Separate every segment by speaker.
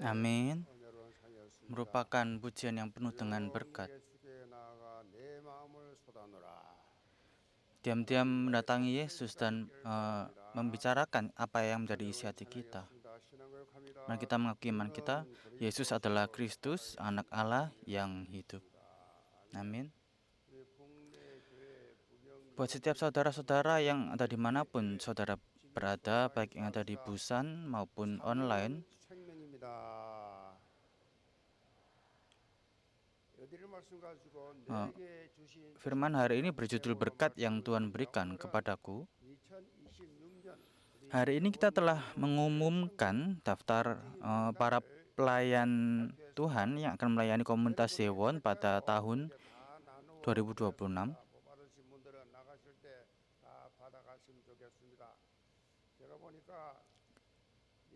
Speaker 1: Amin. Merupakan pujian yang penuh dengan berkat. Diam-diam mendatangi Yesus dan membicarakan apa yang menjadi isi hati kita. Mari kita mengakui iman kita, Yesus adalah Kristus, anak Allah yang hidup. Amin. Buat setiap saudara-saudara yang ada dimanapun saudara berada, baik yang ada di Busan maupun online, firman hari ini berjudul berkat yang Tuhan berikan kepadaku. Hari ini kita telah mengumumkan daftar para pelayan Tuhan yang akan melayani komunitas Sewon pada tahun 2026.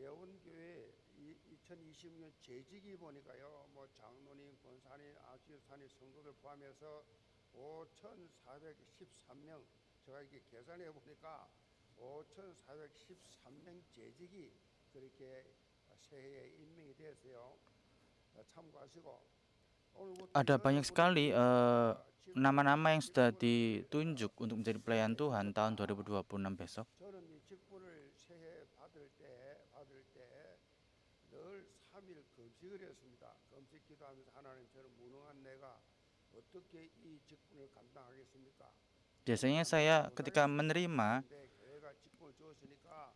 Speaker 2: 예원교회 2026년 재직이 보니까요, 장로님, 권사님, 아주사님, 성도들 포함해서 5,413명. 제가 이렇게 계산해 보니까 5,413명 재직이 그렇게 새해에 임명이 됐어요. 참고하시고.
Speaker 1: Ada banyak sekali nama-nama yang sudah ditunjuk untuk menjadi pelayan Tuhan tahun 2026 besok.
Speaker 2: 저는 이 직분을 새해 받을 때 늘 3일 금식을 했습니다. 금식 기도하면서 하나님, 저는 무능한 내가 어떻게 이 직분을 감당하겠습니까?
Speaker 1: Biasanya saya ketika menerima
Speaker 2: 교회가 직분을 주었으니까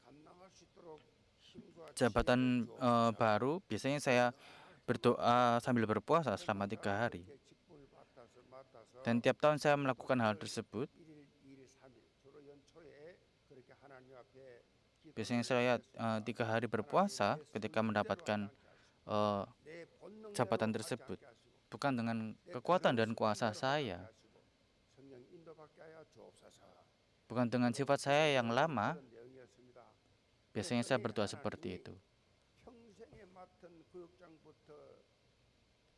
Speaker 2: 감당할 수 있도록 힘과
Speaker 1: jabatan baru, biasanya saya berdoa sambil berpuasa selama 3 hari.
Speaker 2: 직분을 맡아서
Speaker 1: Dan tiap tahun saya melakukan hal tersebut.
Speaker 2: 1일, 2일, 3일 주로 연초에 그렇게 하나님 앞에
Speaker 1: Biasanya saya 3 hari berpuasa ketika mendapatkan jabatan tersebut. Bukan dengan kekuatan dan kuasa saya. Bukan dengan sifat saya yang lama. Biasanya saya berdoa seperti itu.
Speaker 2: 평생에 맡은 구역장부터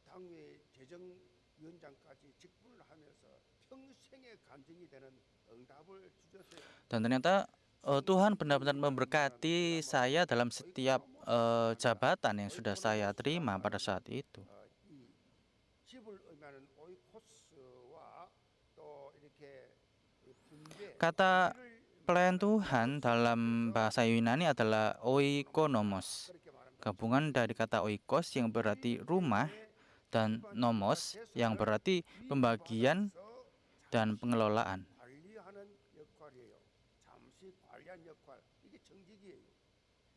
Speaker 2: 당회 재정위원장까지 직분을 하면서 평생의 간증이 되는 응답을 주셨어요.
Speaker 1: Dan ternyata Tuhan benar-benar memberkati saya dalam setiap jabatan yang sudah saya terima pada saat itu.
Speaker 2: 이 집을 의미하는 오이코스와 또 이렇게 분배
Speaker 1: Kata pelayan Tuhan dalam bahasa Yunani adalah oikonomos,
Speaker 2: 그렇게 말합니다.
Speaker 1: gabungan dari kata oikos yang berarti rumah dan nomos yang berarti pembagian dan pengelolaan.
Speaker 2: 관리하는 역할이에요. 잠시 관리한 역할. 이게 정직이에요.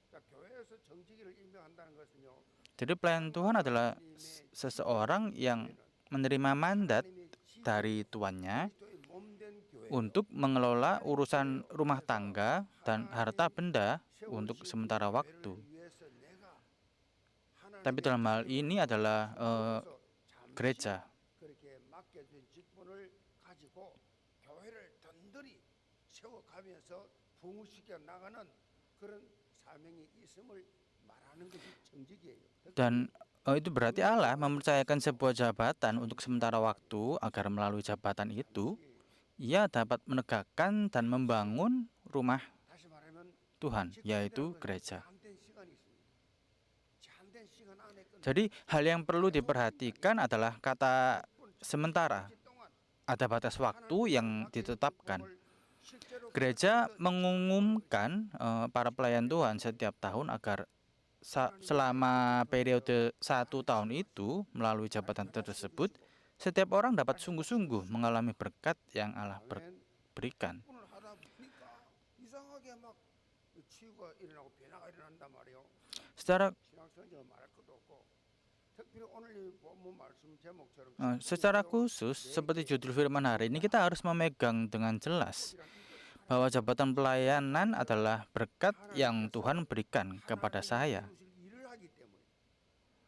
Speaker 2: 그러니까 교회에서 정직을 임명한다는 것은요.
Speaker 1: Jadi pelayan Tuhan adalah seseorang yang menerima mandat dari tuannya
Speaker 2: 그리스도의 몸된 교회.
Speaker 1: untuk mengelola urusan rumah tangga dan harta benda untuk sementara waktu.
Speaker 2: 위해서 내가
Speaker 1: Tapi dalam hal ini adalah gereja.
Speaker 2: 그렇게 맡겨진 직분을 가지고 교회를 든든히 세워가면서 부흥시켜 나가는 그런 사명이 있음을 말하는 것이 정직이에요.
Speaker 1: Dan itu berarti Allah mempercayakan sebuah jabatan untuk sementara waktu agar melalui jabatan itu ia dapat menegakkan dan membangun rumah
Speaker 2: 다시 말하면
Speaker 1: Tuhan, yaitu gereja.
Speaker 2: 제한된 시간이 있습니다. 제한된 시간 안에 끝.
Speaker 1: Jadi hal yang perlu diperhatikan adalah kata sementara.
Speaker 2: 동안
Speaker 1: Ada batas waktu yang ditetapkan.
Speaker 2: 실제로
Speaker 1: Gereja mengumumkan para pelayan Tuhan setiap tahun agar selama periode 1 tahun itu melalui jabatan tersebut, setiap orang dapat sungguh-sungguh mengalami berkat yang Allah berikan.
Speaker 2: 직분을 하다 보니까 이상하게 막 치유가 일어나고 변화가 일어난단 말이에요.
Speaker 1: Secara
Speaker 2: 신앙성경 말할 것도 없고 특별히 오늘 이 본문 말씀 제목처럼
Speaker 1: secara khusus, seperti judul firman hari ini, kita harus memegang dengan jelas bahwa jabatan pelayanan adalah berkat yang Tuhan berikan kepada saya.
Speaker 2: 일을 하기 때문에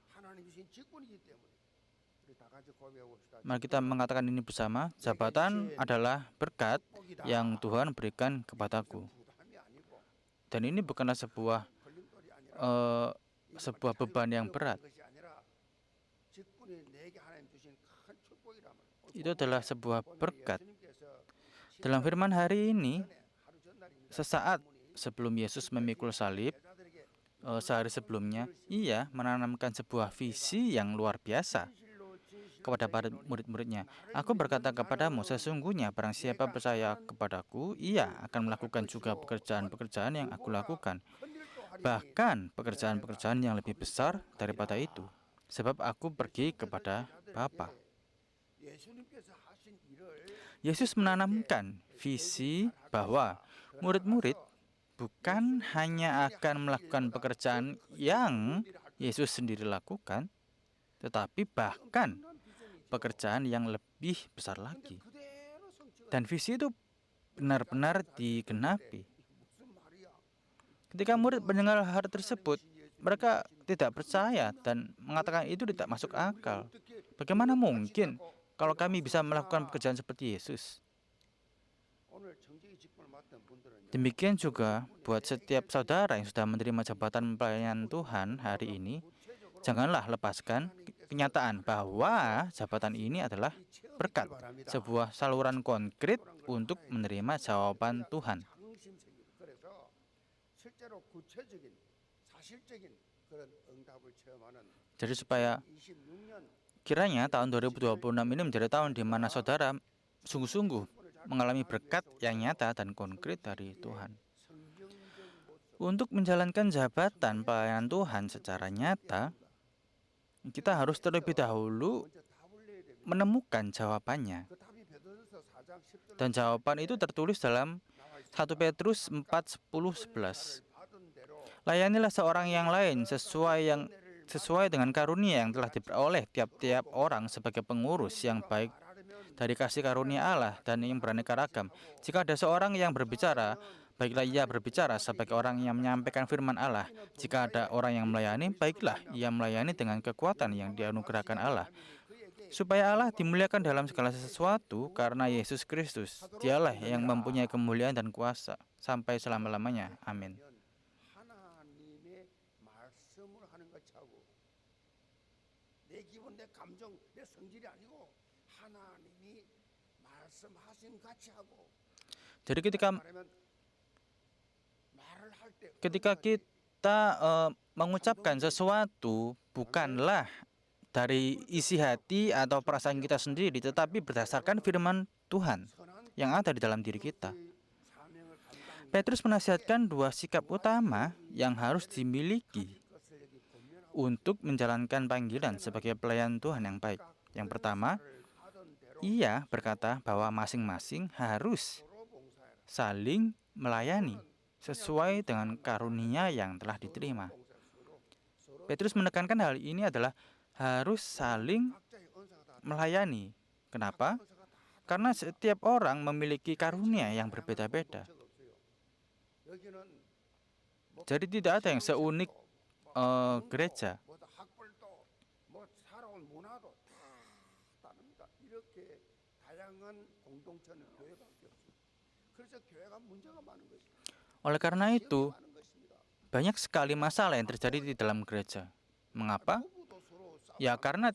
Speaker 2: 하나님 주신 직분이기 때문에 우리 다 같이 고백해 봅시다.
Speaker 1: Mari kita mengatakan ini bersama, jabatan adalah berkat yang Tuhan berikan kepadaku.
Speaker 2: 부담이 아니고
Speaker 1: Dan ini bukanlah sebuah
Speaker 2: 걸림돌이 아니라
Speaker 1: sebuah beban yang berat.
Speaker 2: 것이 아니라 직분이 내게 하나님 주신 큰 축복이라면
Speaker 1: Itu adalah sebuah berkat.
Speaker 2: 예수님께서
Speaker 1: Dalam firman hari ini,
Speaker 2: 하루 전날입니다.
Speaker 1: sesaat sebelum Yesus memikul salib,
Speaker 2: 제자들에게
Speaker 1: sehari sebelumnya, ia menanamkan sebuah visi yang luar biasa kepada para murid-muridnya. Aku berkata kepadamu, sesungguhnya barang siapa percaya kepadaku, ia akan melakukan juga pekerjaan-pekerjaan yang aku lakukan. Bahkan pekerjaan-pekerjaan yang lebih besar daripada itu. Sebab aku pergi kepada Bapa. Yesus menanamkan visi bahwa murid-murid bukan hanya akan melakukan pekerjaan yang Yesus sendiri lakukan, tetapi bahkan pekerjaan yang lebih besar lagi. Dan visi itu benar-benar digenapi. Ketika murid mendengar hal tersebut, mereka tidak percaya dan mengatakan itu tidak masuk akal. Bagaimana mungkin kalau kami bisa melakukan pekerjaan seperti Yesus? Demikian juga buat setiap saudara yang sudah menerima jabatan pelayanan Tuhan hari ini, janganlah lepaskan kenyataan bahwa jabatan ini adalah berkat, sebuah saluran konkret untuk menerima jawaban Tuhan. Jadi supaya kiranya tahun 2026 ini menjadi tahun di mana saudara sungguh-sungguh mengalami berkat yang nyata dan konkret dari Tuhan. Untuk menjalankan jabatan pelayanan Tuhan secara nyata, kita harus terlebih dahulu menemukan jawabannya. Dan jawaban itu tertulis dalam 1 Petrus 4, 10, 11. Layanilah seorang yang lain sesuai dengan karunia yang telah diperoleh tiap-tiap orang sebagai pengurus yang baik dari kasih karunia Allah dan yang beraneka ragam. Jika ada seorang yang berbicara, baiklah ia berbicara sebagai orang yang menyampaikan firman Allah. Jika ada orang yang melayani, baiklah ia melayani dengan kekuatan yang dianugerahkan Allah. Supaya Allah dimuliakan dalam segala sesuatu karena Yesus Kristus. Dialah yang mempunyai kemuliaan dan kuasa sampai selama-lamanya. Amin. Jadi ketika kita mengucapkan sesuatu bukanlah dari isi hati atau perasaan kita sendiri, tetapi berdasarkan firman Tuhan yang ada di dalam diri kita. Petrus menasihatkan dua sikap utama yang harus dimiliki untuk menjalankan panggilan sebagai pelayan Tuhan yang baik. Yang pertama, ia berkata bahwa masing-masing harus saling melayani sesuai dengan karunia yang telah diterima. Petrus menekankan hal ini adalah harus saling melayani. Kenapa? Karena setiap orang memiliki karunia yang berbeda-beda. Jadi tidak ada yang seunik gereja. Oleh karena itu, banyak sekali masalah yang terjadi di dalam gereja. Mengapa? Ya karena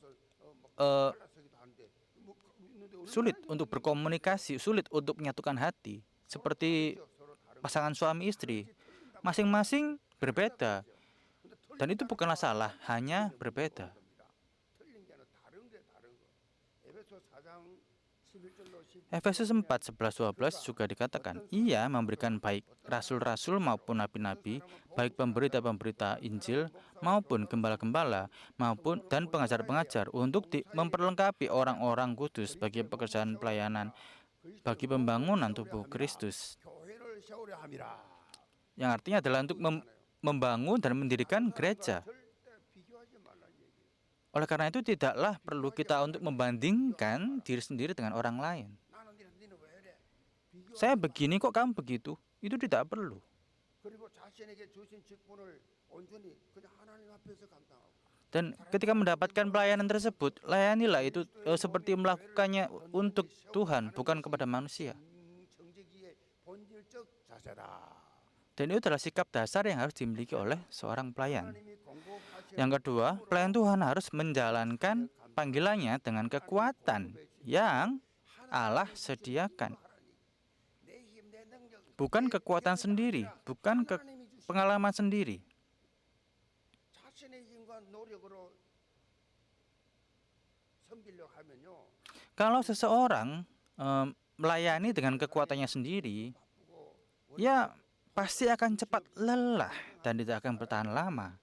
Speaker 1: sulit untuk berkomunikasi, sulit untuk menyatukan hati. Seperti pasangan suami istri, masing-masing berbeda. Dan itu bukanlah salah, hanya berbeda. Efesus 4, 11, 12 juga dikatakan, ia memberikan baik rasul-rasul maupun nabi-nabi, baik pemberita-pemberita Injil maupun gembala-gembala maupun dan pengajar-pengajar untuk memperlengkapi orang-orang kudus bagi pekerjaan pelayanan, bagi pembangunan tubuh Kristus. Yang artinya adalah untuk membangun dan mendirikan gereja. Oleh karena itu tidaklah perlu kita untuk membandingkan diri sendiri dengan orang lain. Saya begini kok kamu begitu. Itu tidak perlu. Dan ketika mendapatkan pelayanan tersebut, layanilah itu seperti melakukannya untuk Tuhan, bukan kepada manusia. Dan itu adalah sikap dasar yang harus dimiliki oleh seorang pelayan. Yang kedua, pelayan Tuhan harus menjalankan panggilannya dengan kekuatan yang Allah sediakan. Bukan kekuatan sendiri, bukan pengalaman sendiri.
Speaker 2: 자신의 힘과 노력으로 섬기려고 하면요.
Speaker 1: Kalau seseorang melayani dengan kekuatannya sendiri,
Speaker 2: 바쁘고
Speaker 1: ya pasti akan cepat lelah dan tidak akan bertahan lama.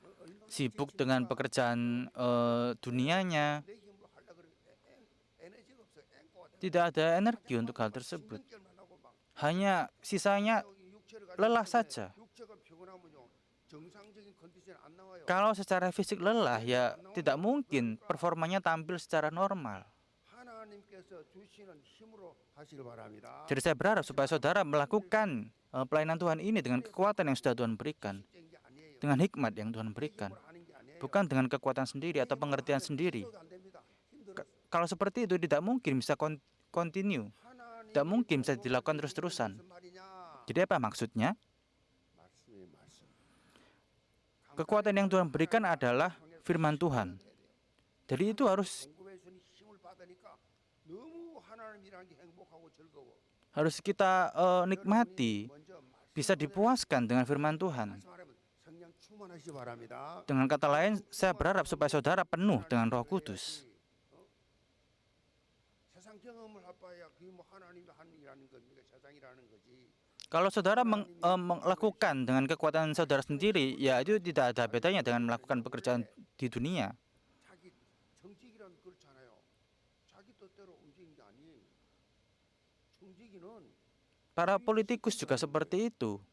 Speaker 2: 얼마나
Speaker 1: Sibuk dengan
Speaker 2: 지치니까
Speaker 1: pekerjaan dunianya,
Speaker 2: 내 힘으로 하려고 그러고 에너지가 없어. 앵꼬가
Speaker 1: tidak ada energi untuk hal tersebut. Hanya sisanya lelah saja.
Speaker 2: 육체가 피곤하면요. 정상적인 컨디션 안 나와요.
Speaker 1: Kalau secara fisik lelah, ya tidak mungkin performanya tampil secara normal.
Speaker 2: 하나님께서 주시는 힘으로 하시길 바랍니다.
Speaker 1: Jadi saya berharap supaya saudara melakukan pelayanan Tuhan ini dengan kekuatan yang sudah Tuhan berikan,
Speaker 2: 실적인 게 아니에요.
Speaker 1: dengan hikmat yang Tuhan berikan,
Speaker 2: 힘으로 하는 게 아니에요.
Speaker 1: bukan dengan kekuatan sendiri atau pengertian sendiri.
Speaker 2: 있어도 안 됩니다. 힘들어.
Speaker 1: Kalau seperti itu tidak mungkin bisa continue, tidak mungkin bisa dilakukan terus-terusan.
Speaker 2: 무슨 말이냐?
Speaker 1: Jadi apa maksudnya?
Speaker 2: 말씀이 말씀.
Speaker 1: Kekuatan yang Tuhan berikan adalah firman Tuhan. Jadi itu harus
Speaker 2: 공급해 주는 힘을 받으니까 너무 하나님이라는 게 행복하고 즐거워.
Speaker 1: kita nikmati,
Speaker 2: 먼저
Speaker 1: bisa dipuaskan dengan firman Tuhan.
Speaker 2: 말씀하면 성령 충만하시기 바랍니다.
Speaker 1: Dengan kata lain, saya berharap supaya saudara penuh dengan Roh Kudus.
Speaker 2: 세상 경험을 할 바야 그게 뭐 하나님이 하는 일이라는 겁니까? 세상이라는 거지.
Speaker 1: Kalau saudara melakukan dengan kekuatan saudara sendiri, ya itu tidak ada bedanya dengan melakukan pekerjaan di dunia.
Speaker 2: 자기 정직이란 그렇잖아요. 자기 뜻대로 움직이는 게 아니에요. 정직이는
Speaker 1: Para politikus juga seperti itu.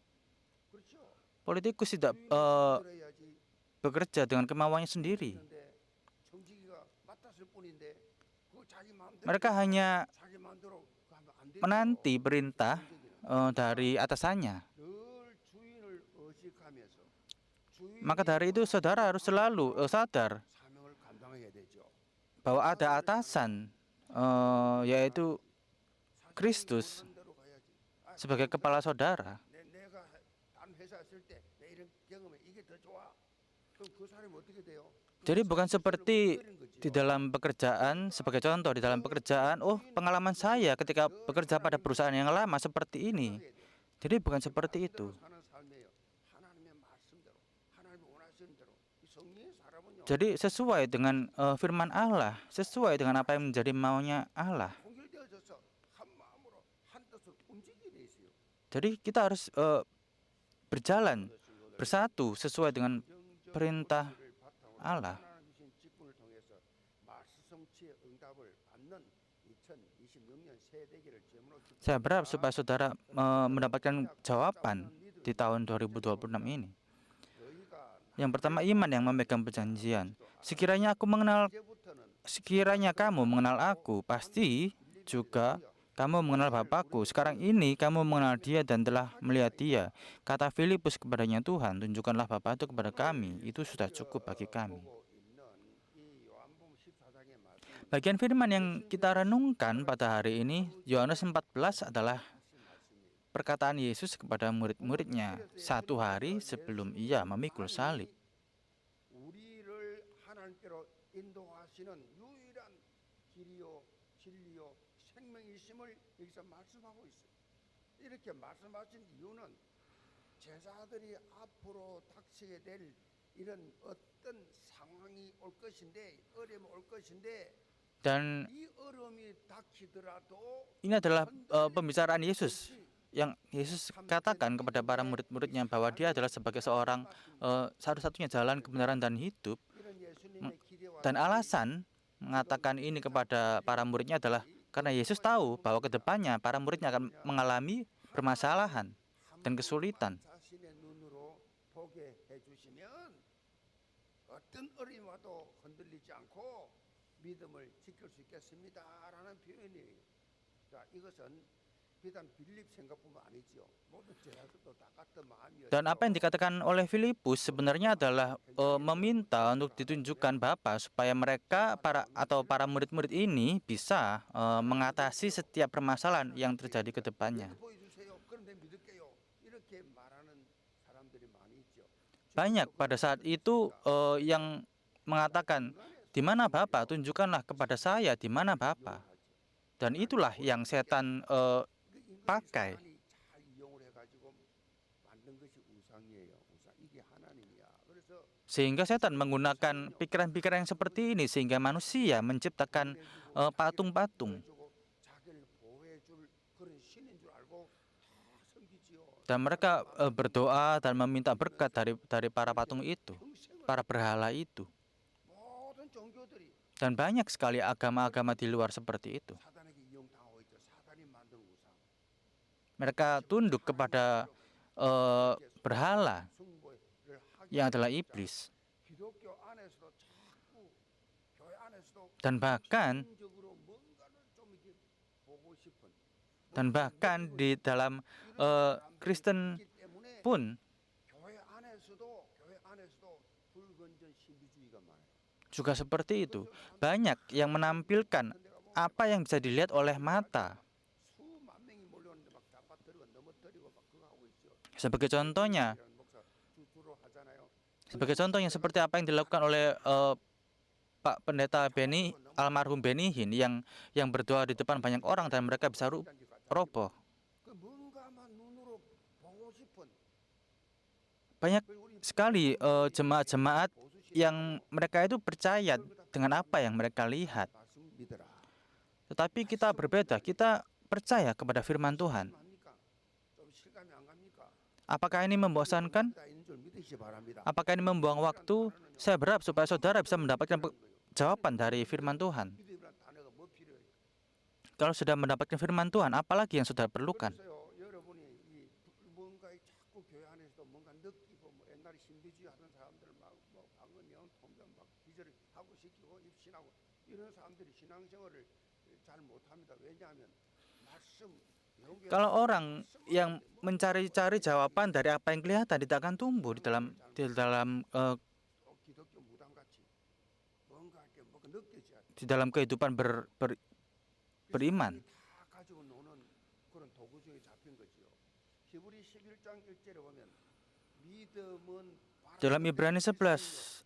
Speaker 2: 그렇죠.
Speaker 1: Politikus tidak
Speaker 2: 들어야지.
Speaker 1: bekerja dengan kemauannya sendiri.
Speaker 2: 근데 정직이가 맡았을 뿐인데 그 자기 마음대로
Speaker 1: Mereka hanya
Speaker 2: 자기 마음대로 그거 하면 안 되죠.
Speaker 1: menanti perintah dari atasannya.
Speaker 2: 늘 주인을 의식하면서
Speaker 1: Maka dari itu saudara harus selalu sadar
Speaker 2: 사명을 감당해야 되죠.
Speaker 1: bahwa ada atasan, yaitu Kristus
Speaker 2: 하는 대로 가야지.
Speaker 1: sebagai kepala saudara.
Speaker 2: 내가 딴 회사 있을 때 내 이런 경험에 이게 더 좋아. 그럼 그 사람이 어떻게 돼요?
Speaker 1: Jadi bukan seperti di 다lam pekerjaan, sebagai contoh di dalam pekerjaan, oh pengalaman saya ketika bekerja pada perusahaan yang lama seperti ini. Jadi bukan seperti itu.
Speaker 2: 사는 삶이에요. 하나님의 말씀대로, 하나님이 원하시는 대로. 이 성령의 사람은요.
Speaker 1: Jadi sesuai dengan firman Allah, sesuai dengan apa yang menjadi maunya Allah.
Speaker 2: 통일되어져서 한 마음으로 한 뜻으로 움직이게 돼 있어요.
Speaker 1: Jadi kita harus berjalan bersatu sesuai dengan perintah Allah.
Speaker 2: 하나님 주신 직분을 통해서 말씀 성취의 응답을 받는 2026년 새 대기를 제물로
Speaker 1: Saya berharap supaya saudara mendapatkan jawaban di tahun 2026 ini. Yang pertama, iman yang memegang perjanjian. Sekiranya kamu mengenal aku, pasti juga kamu mengenal Bapakku. Sekarang ini kamu mengenal dia dan telah melihat dia. Kata Filipus kepadanya, Tuhan, tunjukkanlah Bapa itu kepada kami. Itu sudah cukup bagi kami. Bagian firman yang kita renungkan pada hari ini, Yohanes 14 adalah perkataan Yesus kepada murid-muridnya 1 hari sebelum ia memikul salib.
Speaker 2: 우리를 하나님께로 인도하시는 유일한 길이요 진리요 생명이심을 여기서 말씀하고 있어요. 이렇게 말씀하신 이유는 제자들이 앞으로 닥치게 될 이런 어떤 상황이 올 것인데 어려움이 올 것인데
Speaker 1: Dan
Speaker 2: 이 어려움이 닥치더라도
Speaker 1: ini adalah pembicaraan Yesus yang Yesus katakan kepada para murid-muridnya bahwa dia adalah sebagai seorang satu-satunya jalan kebenaran dan hidup.
Speaker 2: 이런 예수님의 기대와
Speaker 1: Dan alasan mengatakan ini kepada para muridnya adalah karena Yesus tahu bahwa ke depannya para muridnya akan mengalami permasalahan dan kesulitan.
Speaker 2: 자신의 눈으로 보게 해주시면 어떤 어려움이 와도 흔들리지 않고 믿음을 지킬 수 있겠습니다라는 표현이에요. 자, 이것은 비단 빌립 생각뿐만 아니죠. 모든 제자들도 다 같은 마음이었죠.
Speaker 1: Dan apa yang dikatakan oleh Filipus sebenarnya adalah meminta untuk ditunjukkan Bapa supaya mereka para murid-murid ini bisa mengatasi setiap permasalahan yang terjadi ke depannya.
Speaker 2: 보여주세요. 그런데 믿을게요. 이렇게 말하는 사람들이 많이 있죠.
Speaker 1: Banyak pada saat itu yang mengatakan, di mana Bapa? Tunjukkanlah kepada saya di mana Bapa. Dan itulah yang setan pakai.
Speaker 2: 잘 이용을 해가지고 만든 것이 우상이에요. 우상 이게 하나님이야. 그래서
Speaker 1: Sehingga setan menggunakan pikiran-pikiran yang seperti ini sehingga manusia menciptakan patung-patung.
Speaker 2: 보호해주고 자기를 보호해줄 그런 신인 줄 알고 다 섬기지요.
Speaker 1: Dan mereka berdoa dan meminta berkat dari para patung itu,
Speaker 2: 평생을
Speaker 1: para berhala itu.
Speaker 2: 모든 종교들이
Speaker 1: Dan banyak sekali agama-agama di luar seperti itu.
Speaker 2: 사단에게 이용당하고 있죠. 사단이 만든 우상.
Speaker 1: Mereka tunduk kepada berhala
Speaker 2: 승부를 하기
Speaker 1: yang adalah
Speaker 2: 위해서
Speaker 1: iblis.
Speaker 2: 기독교 안에서도 자꾸 교회 안에서도
Speaker 1: Dan bahkan
Speaker 2: 적으로 뭔가를 좀 이렇게 보고 싶은
Speaker 1: dan bahkan di dalam Kristen
Speaker 2: 있기 때문에
Speaker 1: pun
Speaker 2: 교회 안에서도 불건전 신비주의가 많아요.
Speaker 1: juga seperti itu. Banyak yang menampilkan apa yang bisa dilihat oleh mata.
Speaker 2: 수만 명이 몰려오는데 막 잡아뜨리고 넘어뜨리고 막 그거 하고 있죠.
Speaker 1: Sebagai contohnya,
Speaker 2: 이런 목사 주로 하잖아요.
Speaker 1: seperti apa yang dilakukan oleh Pak Pendeta almarhum Benny Hinn yang berdoa di depan banyak orang dan mereka bisa roboh.
Speaker 2: 그 뭔가만 눈으로 보고 싶은
Speaker 1: Banyak
Speaker 2: 그리고 우리
Speaker 1: sekali jemaat-jemaat yang mereka itu percaya dengan apa yang mereka lihat.
Speaker 2: 말씀 믿어라.
Speaker 1: Tetapi kita berbeda, kita percaya kepada firman Tuhan.
Speaker 2: 합니까? 좀 실감이 안 갑니까?
Speaker 1: Apakah ini membosankan?
Speaker 2: 다 있는 줄 믿으시기 바랍니다.
Speaker 1: Apakah ini membuang waktu? Saya berharap supaya saudara bisa mendapatkan jawaban dari firman Tuhan.
Speaker 2: 믿음이란 단어가 뭐 필요해요?
Speaker 1: Kalau sudah mendapatkan firman Tuhan, apalagi yang saudara perlukan?
Speaker 2: 그래서요, 여러분이 이 뭔가 자꾸 교회 안에서도 뭔가 느끼고 뭐 옛날에 신비주의 하던 사람들 막뭐 방언영 통변 막 기절을 하고 시키고 입신하고 이런 사람들이 신앙생활을 잘 못합니다. 왜냐하면 말씀
Speaker 1: Kalau orang yang mencari-cari jawaban dari apa yang kelihatan tidak akan tumbuh di dalam
Speaker 2: 기독교 무당같이 뭔가 이렇게 뭔가 느껴져야 돼.
Speaker 1: di dalam kehidupan beriman.
Speaker 2: 다 가지고 노는 그런 도구 중에 잡힌 거지요. 히브리 11장 1절에 보면 믿음은
Speaker 1: Dalam Ibrani 11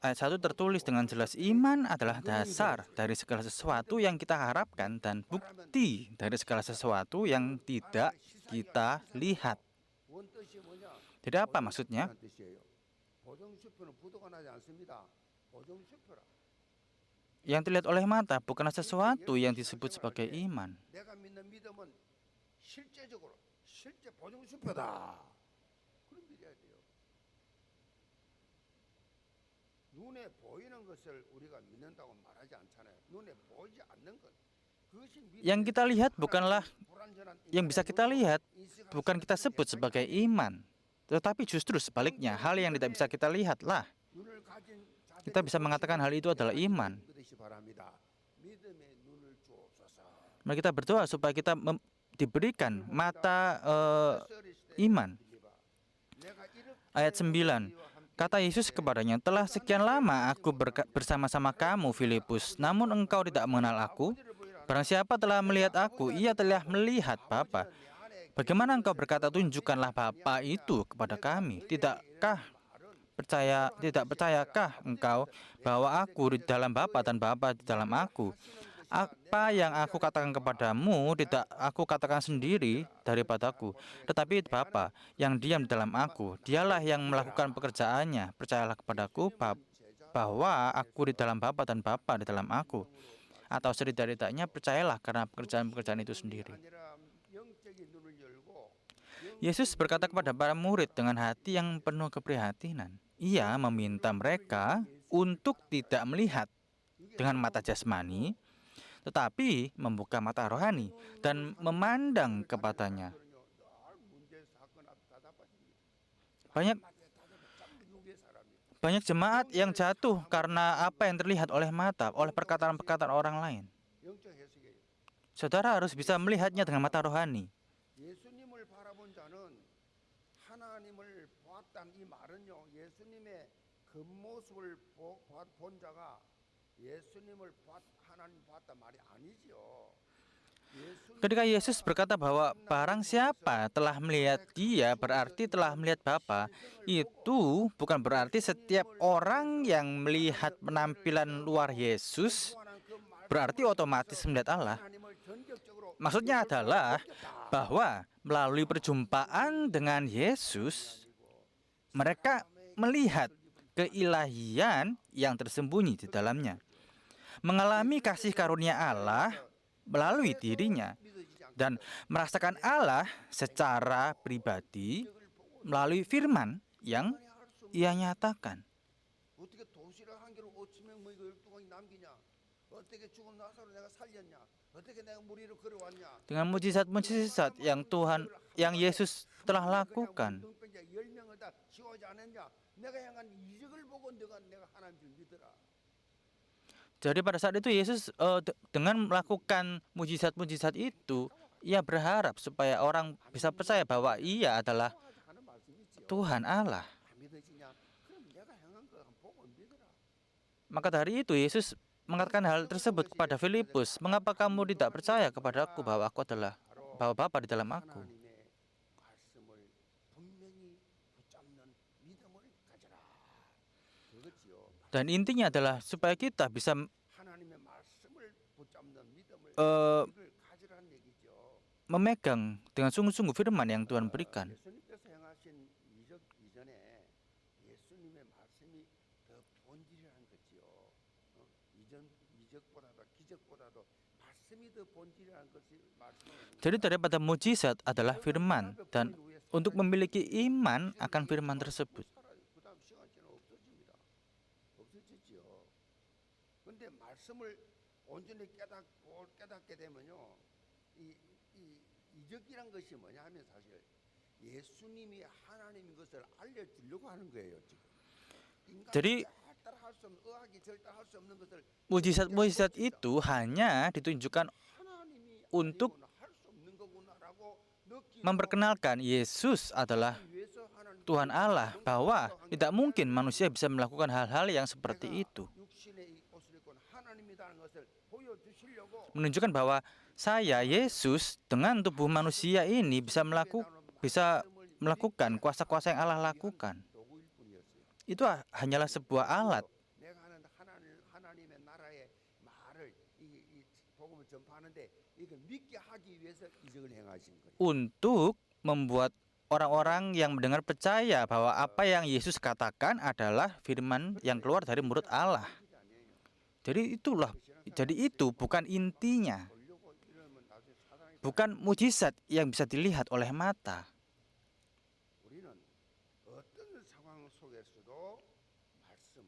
Speaker 1: ayat 1 tertulis dengan jelas, iman adalah dasar dari segala sesuatu yang kita harapkan dan bukti dari segala sesuatu yang tidak kita lihat.
Speaker 2: 원뜻이 뭐냐?
Speaker 1: Jadi apa maksudnya?
Speaker 2: 보정수표란 뜻이에요. 보정수표는 부도가 나지 않습니다. 보정수표라.
Speaker 1: Yang terlihat oleh mata bukanlah sesuatu yang disebut sebagai iman.
Speaker 2: 내가 믿는 믿음은 실제적으로 실제 보정수표다. 그런 믿어야 돼요. 눈에 보이는 것을 우리가 믿는다고 말하지 않잖아요. 눈에 보이지 않는 것. 그것이
Speaker 1: Yang kita lihat bukanlah
Speaker 2: 불완전한
Speaker 1: yang bisa kita lihat,
Speaker 2: 인식할
Speaker 1: bukan kita sebut sebagai iman. Tetapi justru sebaliknya, hal yang tidak bisa kita lihatlah
Speaker 2: 눈을 가진 자들이
Speaker 1: kita bisa mengatakan hal itu adalah iman.
Speaker 2: 믿으시 바랍니다. 믿음의 눈을 주옵소서.
Speaker 1: Mari kita berdoa supaya kita diberikan mata iman.
Speaker 2: 내가 이렇게
Speaker 1: Ayat 9. Kata Yesus kepadanya, telah sekian lama aku bersama-sama kamu, Filipus, namun engkau tidak mengenal aku. Barang siapa telah melihat aku, ia telah melihat Bapa. Bagaimana engkau berkata, tunjukkanlah Bapa itu kepada kami? Tidak percayakah engkau bahwa aku di dalam Bapa dan Bapa di dalam aku? Apa yang aku katakan kepadamu tidak aku katakan sendiri daripadaku, tetapi Bapa yang diam di dalam aku, dialah yang melakukan pekerjaannya. Percayalah kepadaku bahwa aku di dalam Bapa dan Bapa di dalam aku. Atau setidak-tidaknya percayalah karena pekerjaan-pekerjaan itu sendiri.
Speaker 2: 아니라 영적인 눈을 열고
Speaker 1: Yesus berkata kepada para murid dengan hati yang penuh keprihatinan. Ia meminta mereka untuk tidak melihat dengan mata jasmani, tetapi membuka mata rohani dan memandang kepadanya.
Speaker 2: 늘 문제 사건 앞에 답답해집니다.
Speaker 1: Banyak
Speaker 2: 전부 사람이
Speaker 1: banyak jemaat yang jatuh karena apa yang terlihat oleh mata, oleh perkataan-perkataan orang lain.
Speaker 2: 영적 해석이에요.
Speaker 1: Saudara harus bisa melihatnya dengan mata rohani.
Speaker 2: 예수님을 바라본 자는 하나님을 보았다는 이 말은요. 예수님의 겉모습을 본 자가 예수님을 하나님 보았다 말이 아니지요.
Speaker 1: Ketika Yesus berkata bahwa barang siapa telah melihat Dia berarti telah melihat Bapa, itu bukan berarti setiap orang yang melihat penampilan luar Yesus berarti otomatis melihat Allah.
Speaker 2: 하나님을 전격적으로
Speaker 1: Maksudnya adalah bahwa melalui perjumpaan dengan Yesus, mereka melihat keilahian yang tersembunyi di dalamnya, mengalami kasih karunia Allah melalui dirinya, dan merasakan Allah secara pribadi melalui firman yang ia nyatakan.
Speaker 2: 어떻게 도시락 한 개로 5천 명 먹이고 12공이 남기냐? 어떻게 죽은 나사로 내가 살렸냐? 어떻게 내가 물 위로 걸어왔냐?
Speaker 1: Dengan mujizat-mujizat yang Yesus telah lakukan.
Speaker 2: 문둥병자 10명을 다 치유하지 않았냐? 내가 향한 이적을 보고 내가 하나님 줄 믿어라.
Speaker 1: Jadi pada saat itu Yesus dengan melakukan mujizat-mujizat itu, ia berharap supaya orang bisa percaya bahwa ia adalah
Speaker 2: 하는 말씀이지요.
Speaker 1: Tuhan Allah.
Speaker 2: 안 믿어지냐? 그럼 내가 향한 거 한번 보고 믿어라.
Speaker 1: Maka dari itu Yesus mengatakan hal tersebut kepada Filipus, "Mengapa kamu tidak percaya kepadaku bahwa aku adalah bahwa Bapa di dalam aku?"
Speaker 2: 하나님의 말씀을 분명히 붙잡는 믿음을 가져라. 그거지요.
Speaker 1: Dan intinya adalah supaya kita bisa
Speaker 2: 하나님의 말씀을 붙잡는 믿음을
Speaker 1: 어,
Speaker 2: 이걸 가지라는 얘기죠.
Speaker 1: memegang dengan sungguh-sungguh firman yang Tuhan berikan.
Speaker 2: 예수님께서 행하신 이적 이전에 예수님의 말씀이 더 본질이라는 거지요. 이적보다도 기적보다도 말씀이 더 본질이라는 것이 말씀을.
Speaker 1: Jadi daripada mujizat adalah firman, dan untuk memiliki iman akan firman tersebut.
Speaker 2: 그다음 시간 지나면 없어집니다. 없어지지요. 근데 말씀을 온전히 깨닫게 되면요, 이 이적이란 것이 뭐냐 하면 사실 예수님이 하나님인 것을 알려주려고 하는 거예요 지금.
Speaker 1: Jadi
Speaker 2: 절대할 수 없는 의학이 절대할 수 없는 것을
Speaker 1: mujizat-mujizat itu hanya ditunjukkan
Speaker 2: 하나님이
Speaker 1: untuk
Speaker 2: 할수 없는 거구나라고 느끼고
Speaker 1: memperkenalkan Yesus adalah
Speaker 2: 위해서 하나님
Speaker 1: Tuhan Allah, bahwa tidak mungkin manusia bisa melakukan hal-hal yang seperti itu.
Speaker 2: 육신의 이 옷을 입고 하나님이라는 것을 보여주시려고
Speaker 1: Menunjukkan bahwa saya, Yesus, dengan tubuh manusia ini bisa melakukan kuasa-kuasa yang Allah lakukan.
Speaker 2: 도구일 뿐이었어요.
Speaker 1: Itu hanyalah sebuah alat
Speaker 2: 내가 하는 하나님의 나라의 말을 이 복음을 전파하는데 이걸 믿게 하기 위해서 이적을 행하신 거예요.
Speaker 1: untuk membuat orang-orang yang mendengar percaya bahwa apa yang Yesus katakan adalah firman yang keluar dari mulut Allah. Jadi itu bukan intinya,
Speaker 2: 보려고 이러면 나중에 사단이
Speaker 1: bukan mujizat yang bisa dilihat oleh mata.
Speaker 2: 우리는 어떤 상황 속에서도 말씀,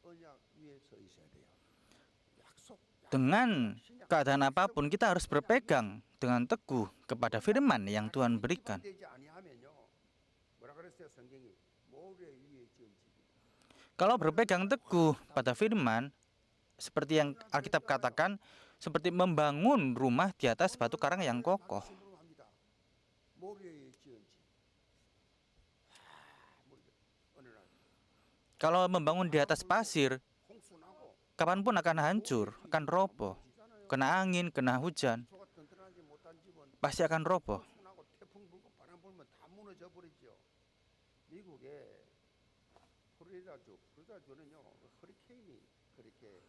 Speaker 2: 언약 위에 서 있어야 돼요. 약속.
Speaker 1: Dengan keadaan apapun kita harus berpegang dengan teguh kepada firman yang Tuhan berikan.
Speaker 2: 되지 아니하면요. 뭐라 그랬어요? 성경이 모래 위에 지은 집이다.
Speaker 1: Kalau berpegang teguh pada firman, seperti yang Alkitab katakan, seperti membangun rumah di atas batu karang yang kokoh.
Speaker 2: 말씀으로 합니다. 모래에 지은 집. 어느 날
Speaker 1: Kalau membangun di atas pasir,
Speaker 2: 홍수 나고
Speaker 1: kapanpun akan hancur, akan roboh. Kena angin, kena hujan,
Speaker 2: 소가 튼튼하지 못한 집은
Speaker 1: pasti akan roboh.
Speaker 2: 홍수 나고 태풍 불고 바람 불면 다 무너져 버리죠. 미국의 플로리다주는요 허리케인이 그렇게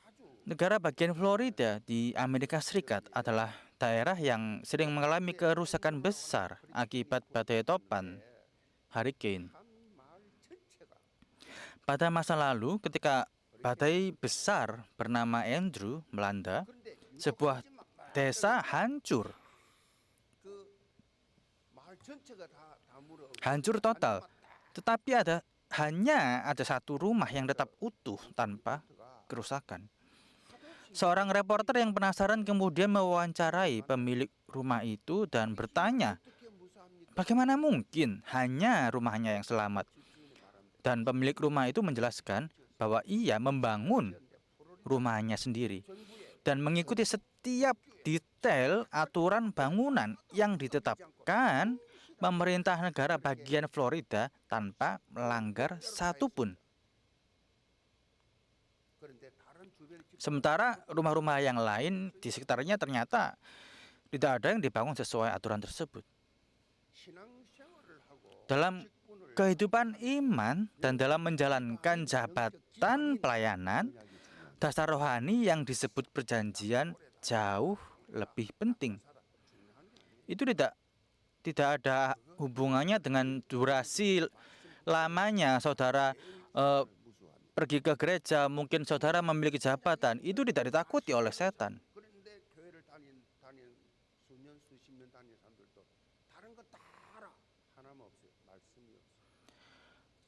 Speaker 2: 자주
Speaker 1: Negara bagian Florida di Amerika Serikat adalah daerah yang sering mengalami kerusakan besar akibat badai topan, hurricane.
Speaker 2: 한 마을 전체가
Speaker 1: Pada masa lalu, ketika badai besar bernama Andrew melanda,
Speaker 2: 그런데
Speaker 1: sebuah desa hancur,
Speaker 2: 그 마을 전체가 다 물어
Speaker 1: hancur total. Tetapi hanya ada satu rumah yang tetap utuh tanpa kerusakan. Seorang reporter yang penasaran kemudian mewawancarai pemilik rumah itu dan bertanya,
Speaker 2: 어떻게 무사합니까?
Speaker 1: bagaimana mungkin hanya rumahnya yang selamat? Dan pemilik rumah itu menjelaskan bahwa ia membangun rumahnya sendiri dan mengikuti setiap detail aturan bangunan yang ditetapkan pemerintah negara bagian Florida tanpa melanggar satupun.
Speaker 2: 그런데 다른 주변의 집
Speaker 1: Sementara rumah-rumah yang lain di sekitarnya ternyata tidak ada yang dibangun sesuai aturan tersebut.
Speaker 2: 신앙생활을 하고
Speaker 1: Dalam
Speaker 2: 직분을
Speaker 1: kehidupan iman dan dalam menjalankan jabatan pelayanan, dasar rohani yang disebut perjanjian jauh lebih penting. Itu tidak ada hubungannya dengan durasi lamanya saudara eh,
Speaker 2: 세상을 무수합니다.
Speaker 1: pergi ke gereja, mungkin saudara memiliki jabatan, itu tidak ditakuti oleh setan.
Speaker 2: 그런데 교회를 다닌 수년 수십 년 다닌 사람들도 다른 거 다 알아. 하나만 없어요. 말씀이 없어요.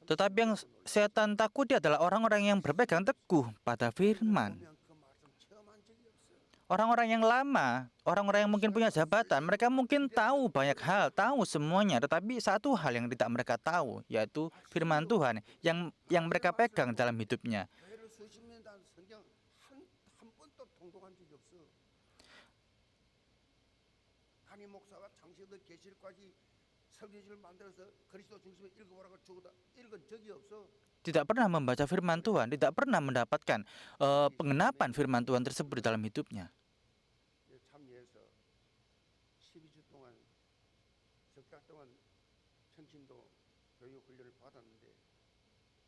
Speaker 1: Tetapi yang setan takuti adalah orang-orang yang berpegang teguh pada firman.
Speaker 2: 보면 그 말씀 체험한 적이 없어요.
Speaker 1: Orang-orang yang lama, orang-orang yang mungkin punya jabatan, mereka mungkin tahu banyak hal, tahu semuanya, tetapi satu hal yang tidak mereka tahu, yaitu firman Tuhan yang mereka pegang dalam hidupnya.
Speaker 2: 교회를 수십 년 다닌 성경 한 번도 통독한 적이 없어. 담임 목사가 창세부터 계시록까지 설교지를 만들어서 그리스도 중심에 읽어보라고 적어다 읽은 적이 없어.
Speaker 1: Tidak pernah membaca firman Tuhan, tidak pernah mendapatkan pengenapan firman Tuhan tersebut di dalam hidupnya.
Speaker 2: 참여해서 12주 동안 석 달 동안 청신도 교육 훈련을 받았는데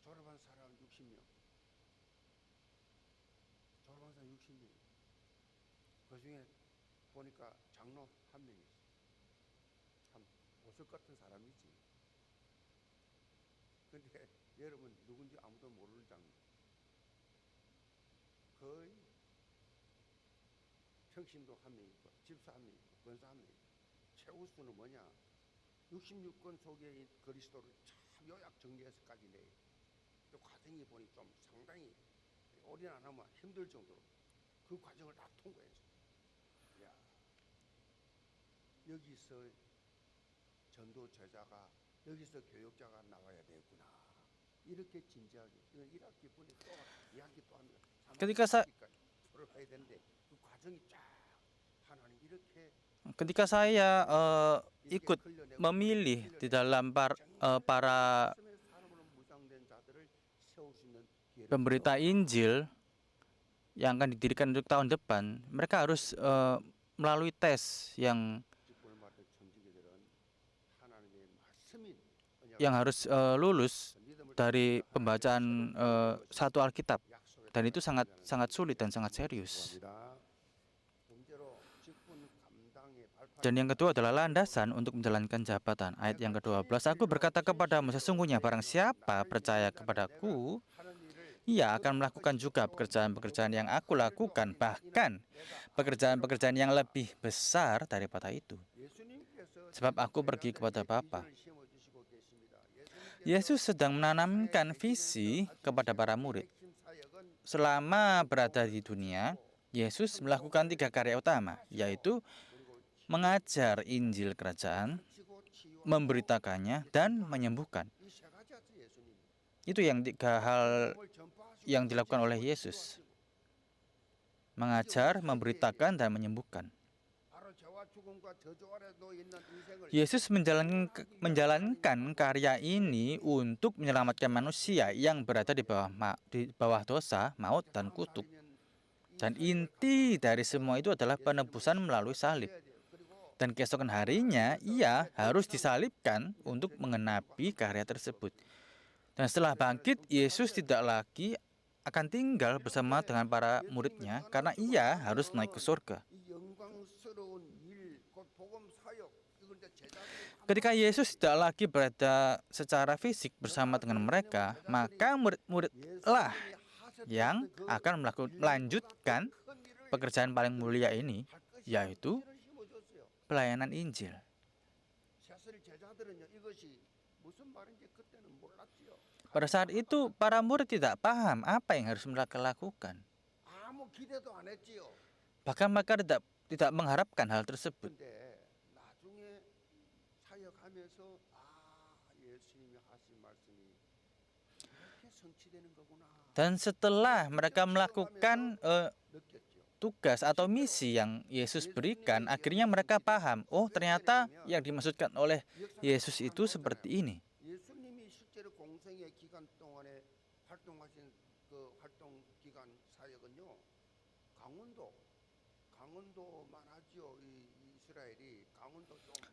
Speaker 2: 졸업한 사람 60명. 졸업한 사람 60명. 그 중에 보니까 장로 한 명 있어. 참 보석 같은 사람이지. 근데 여러분 누군지 아무도 모르는 장로. 거의 평신도 한 명 있고 집사 한 명 있고 권사 한 명 있고 최우수는 뭐냐? 66권 속에 그리스도를 참 요약 정리해서까지 내. 그 과정이 보니 좀 상당히 올인 안 하면 힘들 정도로 그 과정을 다 통과했어. 야, 여기서 전도 제자가 여기서 교육자가 나와야 되겠구나. 이렇게 진지하게 이건 1학기 분에 또 2학기 또 합니다.
Speaker 1: Ketika saya
Speaker 2: 풀어가야 되는데 그 과정이 쫙 하나님 이렇게
Speaker 1: Ketika saya ikut memilih di dalam para pemberita Injil yang akan didirikan untuk tahun depan, mereka harus melalui tes yang harus lulus dari pembacaan satu Alkitab, dan itu sangat sulit dan sangat serius. Dan yang kedua adalah landasan untuk menjalankan jabatan. Ayat yang ke-12, aku berkata kepadamu, sesungguhnya barang siapa percaya kepadaku, ia akan melakukan juga pekerjaan-pekerjaan yang aku lakukan, bahkan pekerjaan-pekerjaan yang lebih besar daripada itu. Sebab aku pergi kepada Bapa. Yesus sedang menanamkan visi kepada para murid. Selama berada di dunia, Yesus melakukan 3 karya utama, yaitu mengajar Injil Kerajaan, memberitakannya, dan menyembuhkan. Itu yang 3 hal yang dilakukan oleh Yesus. Mengajar, memberitakan, dan menyembuhkan. Yesus menjalankan karya ini untuk menyelamatkan manusia yang berada di bawah dosa, maut, dan kutuk. Dan inti dari semua itu adalah penebusan melalui salib. Dan keesokan harinya, ia harus disalibkan untuk menggenapi karya tersebut. Dan setelah bangkit, Yesus tidak lagi akan tinggal bersama dengan para muridnya, karena ia harus naik ke surga. Ketika Yesus tidak lagi berada secara fisik bersama dengan mereka, maka murid-muridlah yang akan melanjutkan pekerjaan paling mulia ini, yaitu pelayanan Injil. Pada saat itu, para murid tidak paham apa yang harus mereka lakukan. Bahkan mereka tidak mengharapkan hal tersebut. Dan setelah mereka melakukan tugas atau misi yang Yesus berikan, akhirnya mereka paham, oh ternyata yang dimaksudkan oleh Yesus itu seperti ini.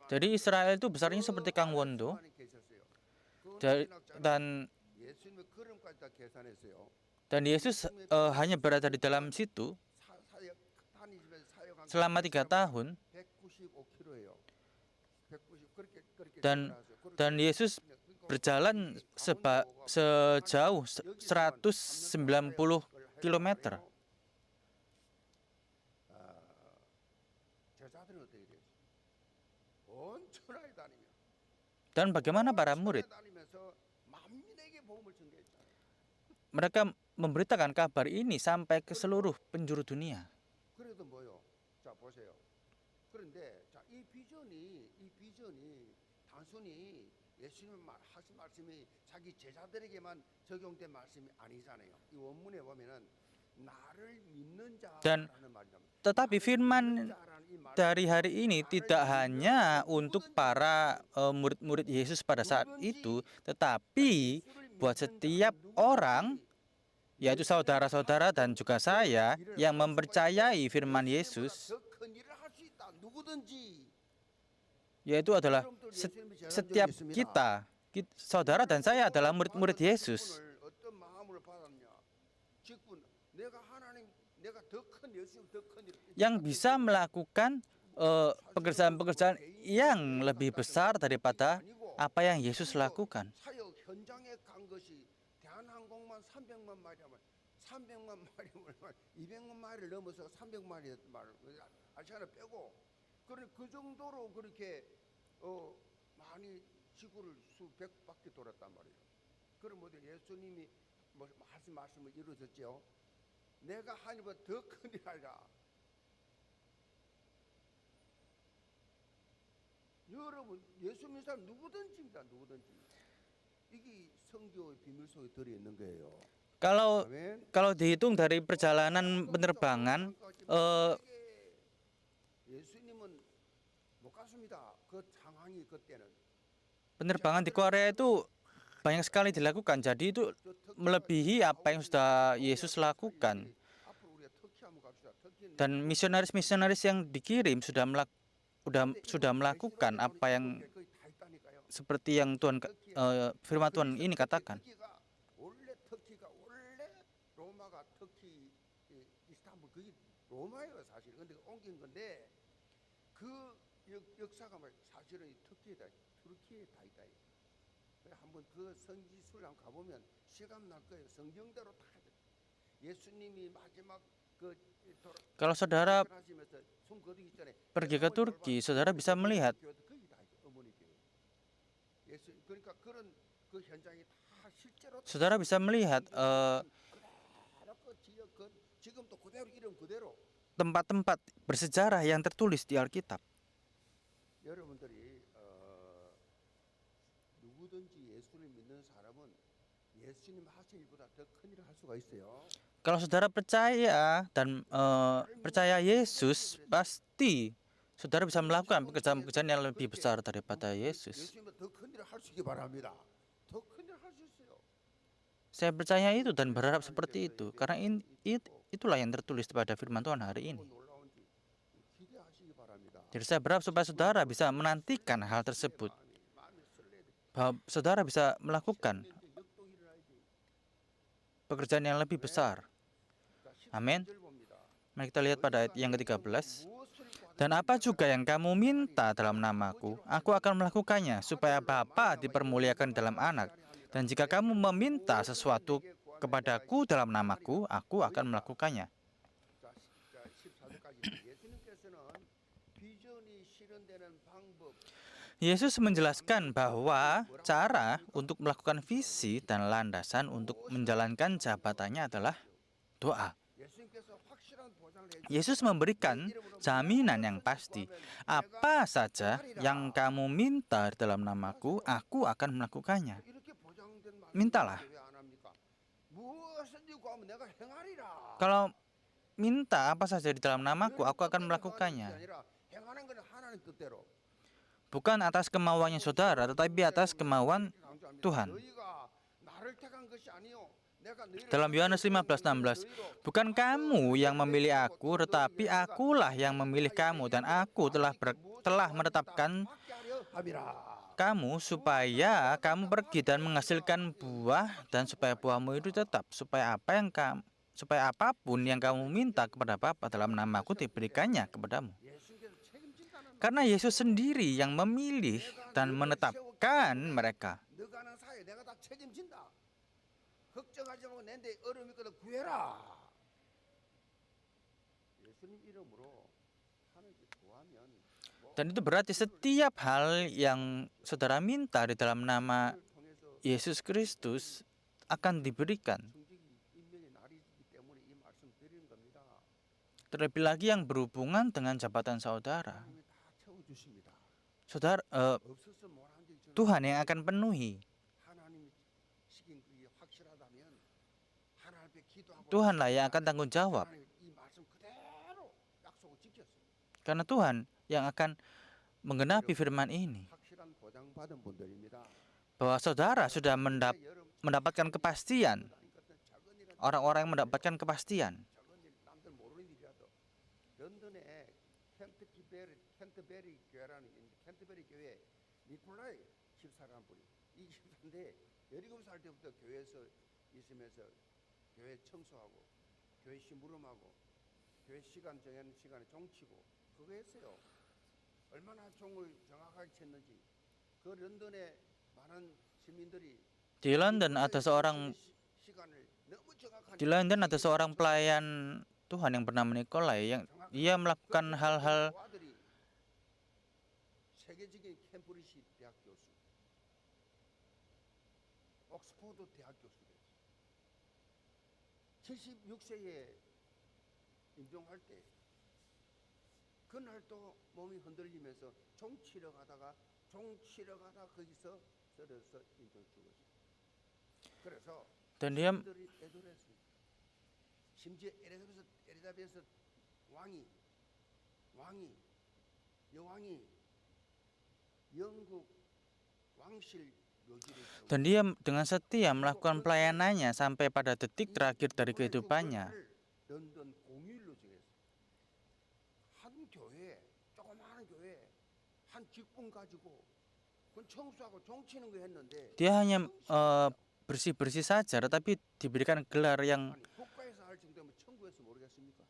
Speaker 1: Jadi Israel itu besarnya seperti Gangwon-do, dan Yesus hanya berada di dalam situ selama 3 tahun, dan Yesus berjalan sejauh 190 kilometer.
Speaker 2: 제자들은 어떻게 됐어요? 온 천하에 다니며
Speaker 1: Dan bagaimana para murid?
Speaker 2: 다니면서 만민에게 복음을 전개했잖아요.
Speaker 1: Mereka memberitakan kabar ini sampai ke seluruh penjuru dunia.
Speaker 2: 그래도 뭐요? 자 보세요. 그런데 자 이 비전이 단순히 예수님 하신 말씀이 자기 제자들에게만 적용된 말씀이 아니잖아요. 이 원문에 보면은 나를 믿는
Speaker 1: Dan
Speaker 2: 자라는 말이랍니다.
Speaker 1: tetapi firman dari hari ini tidak hanya untuk para murid-murid Yesus pada saat itu, tetapi buat setiap orang, yaitu saudara-saudara dan juga saya yang mempercayai firman Yesus,
Speaker 2: 큰 일을 할 수 있다. 누구든지
Speaker 1: yaitu adalah setiap kita, saudara dan saya adalah murid-murid Yesus.
Speaker 2: 직분을 어떤 마음으로 받았냐? 직분 내가 하나님 내가 더 큰 예수님 더 큰 일을
Speaker 1: Yang bisa melakukan pekerjaan-pekerjaan yang lebih besar daripada apa yang Yesus lakukan.
Speaker 2: 사역 현장에 간 것이 대한항공만 300만 마리면 300만 마리면 200만 마리를 넘어서 300마리 말을 아시아나 빼고 그 정도로 그렇게 많이 지구를 수백 바퀴 돌았단 말이에요. 그럼 뭐 예수님이 뭐 하신 말씀을 이루어졌죠. 내가 하나님보다 더 큰 일 하리라. 여러분 예수 믿는 사람 누구든지입니다. 누구든지. 이게 성경의 비밀 속에 들어 있는 거예요.
Speaker 1: Kalau dihitung dari perjalanan penerbangan,
Speaker 2: 예수님은 못 갔습니다. 그 상황이 그때는
Speaker 1: penerbangan di Korea itu banyak sekali dilakukan. Jadi itu melebihi apa yang sudah Yesus lakukan.
Speaker 2: 앞으로 우리가 터키 한번 갑시다. 터키는
Speaker 1: Dan misionaris-misionaris yang dikirim sudah melakukan apa yang
Speaker 2: 거의 다 있다니까요.
Speaker 1: seperti yang firman Tuhan ini katakan.
Speaker 2: 터키가 원래 로마가 터키 이스탄불 그게 로마예요 사실. 근데 옮긴 건데 그 역사가 사실은 터키에 다 있다. 한번 그 성지순례 한번 가보면 시간 날 거예요. 성경대로 다 예수님이 마지막 그
Speaker 1: Kalau saudara
Speaker 2: 하시면서 손 거두기 전에
Speaker 1: pergi ke Turki, saudara bisa melihat
Speaker 2: 거기 다 있어. 어머니 교회. 예수 그러니까 그런 그 현장이 다 실제로
Speaker 1: saudara bisa melihat
Speaker 2: 지금도 그대로 이름 그대로
Speaker 1: tempat-tempat bersejarah yang tertulis di Alkitab.
Speaker 2: 여러분들이 누구든지 예수를 믿는 사람은 예수님 하신 일보다 더 큰 일을 할 수가 있어요.
Speaker 1: Kalau saudara percaya dan percaya Yesus, pasti saudara bisa melakukan pekerjaan-pekerjaan yang lebih besar daripada Yesus.
Speaker 2: 예수님은 더 큰 일을 할 수 있기 바랍니다. 더 큰 일을 할 수 있어요.
Speaker 1: Saya percaya itu dan berharap seperti itu, karena itulah yang tertulis pada firman Tuhan hari ini.
Speaker 2: 놀라운지 기대하시기 바랍니다.
Speaker 1: Jadi saya berharap supaya saudara bisa menantikan hal tersebut,
Speaker 2: 마음이 설레야 돼.
Speaker 1: bahwa saudara bisa melakukan
Speaker 2: 이제 역동 일어나야지.
Speaker 1: pekerjaan yang lebih besar. Amin. Mari kita lihat pada ayat yang ke-13. Dan apa juga yang kamu minta dalam namaku, aku akan melakukannya, supaya Bapa dipermuliakan dalam anak. Dan jika kamu meminta sesuatu kepadaku dalam namaku, aku akan melakukannya.
Speaker 2: 자 14절까지 예수님께서는 비전이 실현되는 방법
Speaker 1: Yesus menjelaskan bahwa cara untuk melakukan visi dan landasan untuk menjalankan jabatannya adalah doa.
Speaker 2: 예수님께서 확실한 보장을 해
Speaker 1: Yesus memberikan jaminan yang pasti. Apa saja yang kamu minta dalam namaku, aku akan melakukannya.
Speaker 2: 이렇게 보장된 말씀
Speaker 1: Mintalah.
Speaker 2: 왜안 합니까? 무엇인지 구하면 내가 행하리라.
Speaker 1: Kalau minta apa saja di dalam namaku, aku akan melakukannya.
Speaker 2: 아니라 행하는 것은 하나님 뜻대로.
Speaker 1: Bukan atas kemauannya saudara, tetapi atas kemauan Tuhan.
Speaker 2: 너희가 나를 택한 것이 아니요. 내가 너희를
Speaker 1: Dalam Yohanes 15:16, bukan kamu yang memilih aku, tetapi akulah yang memilih kamu, dan aku telah menetapkan
Speaker 2: 받게 하려 함이라.
Speaker 1: kamu supaya kamu pergi dan menghasilkan buah, dan supaya buahmu itu tetap, supaya apapun yang kamu minta kepada Bapa dalam namaku diberikannya kepadamu.
Speaker 2: 예수님께서 책임진다는
Speaker 1: Karena Yesus sendiri yang memilih dan menetapkan mereka.
Speaker 2: 너가 하는 사회 내가 다 책임진다. 걱정하지 말고 내한테 어려움 있거든 구해라. 예수님 이름으로 하나님께 구하면
Speaker 1: Dan itu berarti setiap hal yang saudara minta di dalam nama
Speaker 2: 을 통해서
Speaker 1: Yesus Kristus akan diberikan.
Speaker 2: 성직이 인면의 날이기 때문에 이 말씀 드리는 겁니다.
Speaker 1: Terlebih lagi yang berhubungan dengan jabatan saudara.
Speaker 2: 하나님이 다 채워주십니다.
Speaker 1: Saudara,
Speaker 2: 없어서 못한지 저는
Speaker 1: Tuhan yang akan penuhi.
Speaker 2: 하나님이 시킨 그게 확실하다면 하나님 앞에 기도하고
Speaker 1: Tuhanlah yang akan tanggung jawab.
Speaker 2: 하나님 이 말씀 그대로 약속을 지켰어요.
Speaker 1: Karena Tuhan yang akan menggenapi firman ini.
Speaker 2: 확실한 보장받은 분들입니다.
Speaker 1: Bahwa saudara sudah mendapatkan kepastian.
Speaker 2: 작은 일
Speaker 1: Orang-orang yang mendapatkan kepastian.
Speaker 2: 작은 일 남들 모르는 일이라도 런던에 캔터베리 교회라는 게 있는데 캔터베리 교회 니콜라이 집사라는 분이 이 집사인데 17살 때부터 교회에서 있으면서 교회 청소하고 교회 심부름하고 교회 시간 정하는 시간에 종치고 그거 했어요. 얼마나 종을 정확하게 쳤는지 그 런던에 많은 시민들이
Speaker 1: Di London ada seorang
Speaker 2: 시간을 너무 정확하게
Speaker 1: Di London ada seorang pelayan Tuhan yang bernama Nikolai yang ia melakukan hal-hal
Speaker 2: 아들이 세계적인 캠브리지 대학 교수, 옥스퍼드 대학 교수 됐어. 76세에 임종할 때 그날도 몸이 흔들리면서 종 치러 가다가 거기서 쓰러져서 임종 죽었어. 그래서
Speaker 1: dan dia
Speaker 2: 사람들이 애도했습니다. 심지어 엘리자베스 여왕이 영국 왕실 묘지를
Speaker 1: dan dia dengan setia melakukan pelayanannya sampai pada detik terakhir dari kehidupannya.
Speaker 2: 런던 공휴일로 정했어. 한 교회, 조그마한 교회, 한 직분 가지고 그건 청소하고 종치는 거 했는데
Speaker 1: Dia hanya bersih-bersih saja, tetapi diberikan gelar yang
Speaker 2: 아니 국가에서 할 정도면 천국에서 모르겠습니까?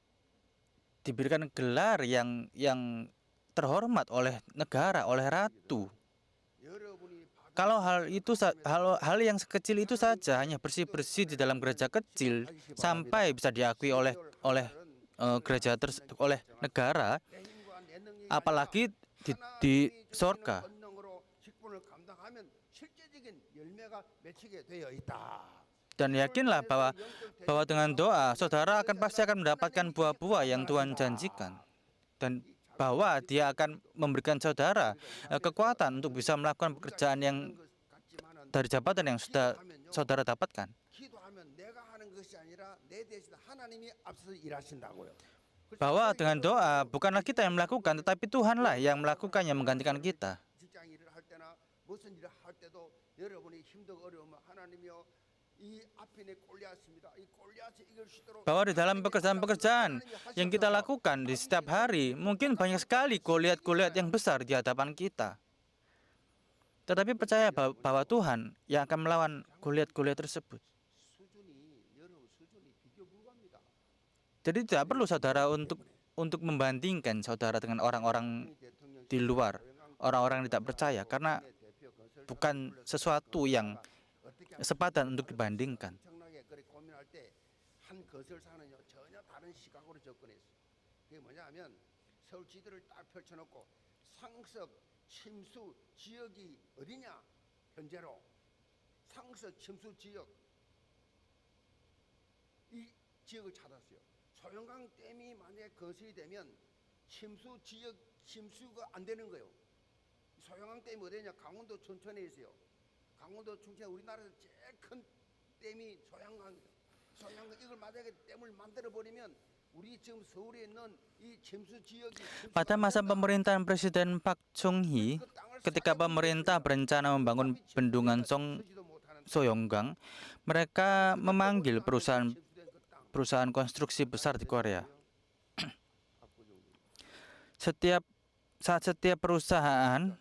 Speaker 1: diberikan gelar yang terhormat oleh negara, oleh ratu.
Speaker 2: 여러분이 받은
Speaker 1: Kalau hal yang sekecil itu saja, hanya bersih-bersih di dalam gereja kecil sampai bisa diakui oleh gereja oleh negara,
Speaker 2: 내 힘과 내 능력이
Speaker 1: apalagi di
Speaker 2: 하나님이 주시는
Speaker 1: sorga.
Speaker 2: 권능으로 직분을 감당하면 실제적인 열매가 맺히게 되어 있다.
Speaker 1: Dan yakinlah bahwa dengan doa, saudara pasti akan mendapatkan buah-buah yang Tuhan janjikan. Dan bahwa dia akan memberikan saudara kekuatan untuk bisa melakukan pekerjaan yang dari jabatan yang sudah saudara dapatkan.
Speaker 2: 기도하면 내가 하는 것이 아니라 내 대신 하나님이 앞서서 일하신다고요.
Speaker 1: Bahwa dengan doa, bukanlah kita yang melakukan, tetapi Tuhanlah yang melakukan, yang menggantikan kita.
Speaker 2: 직장 일을 할 때나 무슨 일을 할 때도 여러분이 힘들고 어려우면 하나님이요 이 앞에 내 골리앗입니다. 이 골리앗을 이길 수 있도록
Speaker 1: Bahwa di dalam pekerjaan-pekerjaan yang kita lakukan di setiap hari, mungkin banyak sekali goliat-goliat yang besar di hadapan kita. Tetapi percaya bahwa Tuhan yang akan melawan goliat-goliat tersebut.
Speaker 2: 여러분 수준이 비교 불가합니다.
Speaker 1: Jadi tidak perlu saudara untuk membandingkan saudara dengan orang-orang di luar, orang-orang yang tidak percaya, karena bukan sesuatu yang sepadan untuk dibandingkan.
Speaker 2: 엄청나게 그렇게 고민할 때 한 건설사는요 전혀 다른 시각으로 접근했어요. 그게 뭐냐면 서울 지도를 딱 펼쳐놓고 상석 침수 지역이 어디냐 현재로 상석 침수 지역 이 지역을 찾았어요. 소영강 댐이 만약에 건설이 되면 침수 지역 침수가 안 되는 거예요. 소영강 댐이 어디냐 강원도 춘천에 있어요. 강원도 춘천 우리나라에서 제일 큰 댐이 소양강이에요. 소양강 이걸 만약에 댐을 만들어 버리면 우리 지금 서울에 있는 이 침수 지역이
Speaker 1: Pada masa pemerintahan Presiden Park Chung-hee, ketika pemerintah berencana membangun bendungan Soyonggang, mereka memanggil perusahaan konstruksi besar di Korea. Saat setiap perusahaan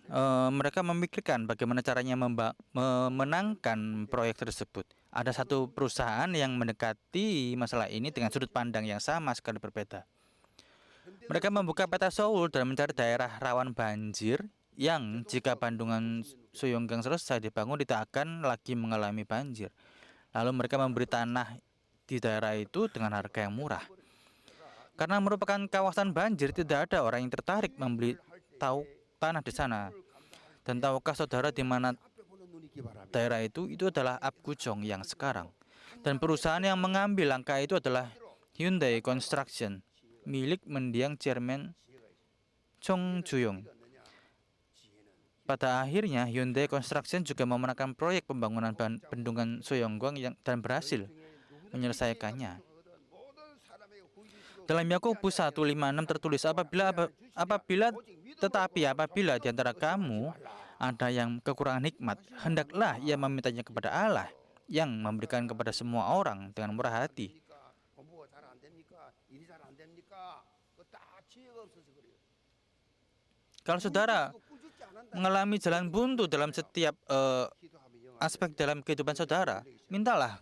Speaker 1: mereka memikirkan bagaimana caranya memenangkan proyek tersebut. Ada satu perusahaan yang mendekati masalah ini dengan sudut pandang yang sama sekali berbeda. Mereka membuka peta Seoul dan mencari daerah rawan banjir yang jika bendungan Soyonggang selesai dibangun tidak akan lagi mengalami banjir. Lalu mereka memberi tanah di daerah itu dengan harga yang murah. Karena merupakan kawasan banjir, tidak ada orang yang tertarik membeli tanah di sana. Dan tahukah saudara di mana daerah itu? Itu adalah Apgujeong yang sekarang. Dan perusahaan yang mengambil langkah itu adalah Hyundai Construction, milik mendiang Chairman Chung Ju-yong. Pada akhirnya, Hyundai Construction juga memenangkan proyek pembangunan bendungan Soyonggang dan berhasil menyelesaikannya. Dalam Yakobus 1:5-6 tertulis, apabila di antara kamu ada yang kekurangan hikmat, hendaklah ia memintanya kepada Allah yang memberikan kepada semua orang dengan murah hati. Kalau saudara mengalami jalan buntu dalam setiap aspek dalam kehidupan saudara, mintalah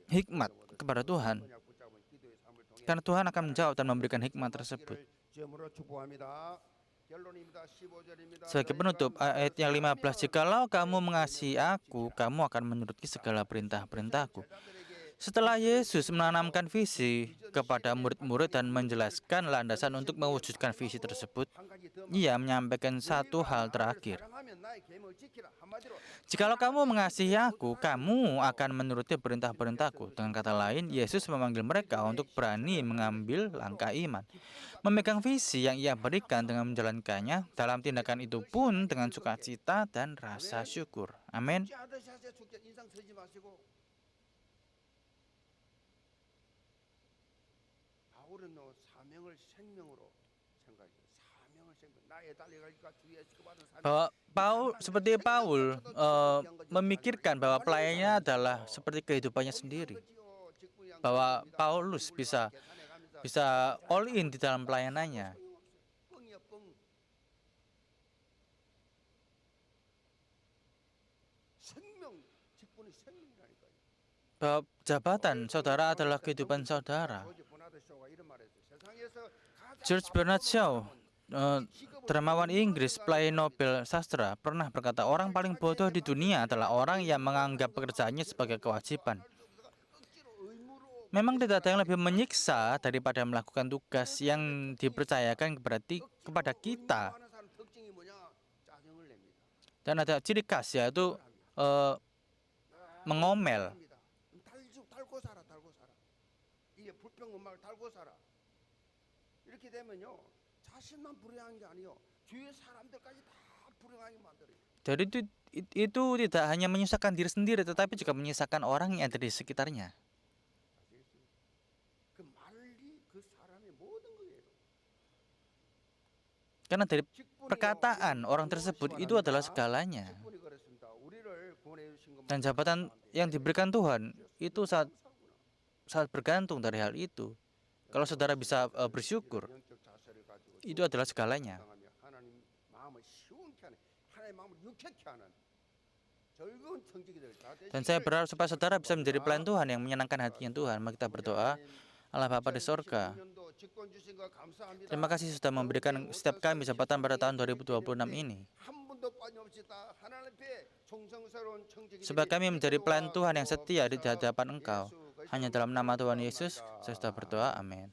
Speaker 1: hikmat kepada Tuhan. Karena Tuhan akan menjawab dan memberikan hikmat tersebut. Sebagai penutup, ayat yang 15, jikalau kamu mengasihi aku, kamu akan menuruti segala perintah-perintahku. Setelah Yesus menanamkan visi kepada murid-murid dan menjelaskan landasan untuk mewujudkan visi tersebut, ia menyampaikan satu hal terakhir. Jikalau kamu mengasihi aku, kamu akan menuruti perintah-perintahku. Dengan kata lain, Yesus memanggil mereka untuk berani mengambil langkah iman. Memegang visi yang ia berikan dengan menjalankannya, dalam tindakan itu pun dengan sukacita dan rasa syukur. Amin. Bahwa seperti Paul memikirkan bahwa pelayannya adalah seperti kehidupannya sendiri. Bahwa Paulus bisa all in di dalam pelayanannya. Bahwa jabatan saudara adalah kehidupan saudara. George Bernard Shaw, dramawan Inggris, pelayan Nobel sastra, pernah berkata, orang paling bodoh di dunia adalah orang yang menganggap pekerjaannya sebagai kewajiban. Memang tidak ada yang lebih menyiksa daripada melakukan tugas yang dipercayakan kepada kita. Dan ada ciri khas, yaitu mengomel. Jadi itu tidak hanya menyusahkan diri sendiri, tetapi juga menyusahkan orang yang ada di sekitarnya. Karena dari perkataan orang tersebut itu adalah segalanya. Dan jabatan yang diberikan Tuhan itu sangat bergantung dari hal itu. Kalau saudara bisa bersyukur, itu adalah segalanya. Dan saya berharap supaya saudara bisa menjadi pelayan Tuhan yang menyenangkan hatinya Tuhan. Mari kita berdoa. Allah Bapa di sorga, terima kasih sudah memberikan setiap kami jabatan pada tahun 2026 ini. Supaya kami menjadi pelayan Tuhan yang setia di hadapan Engkau. Hanya dalam nama Tuhan Yesus, saya sudah berdoa. Amin.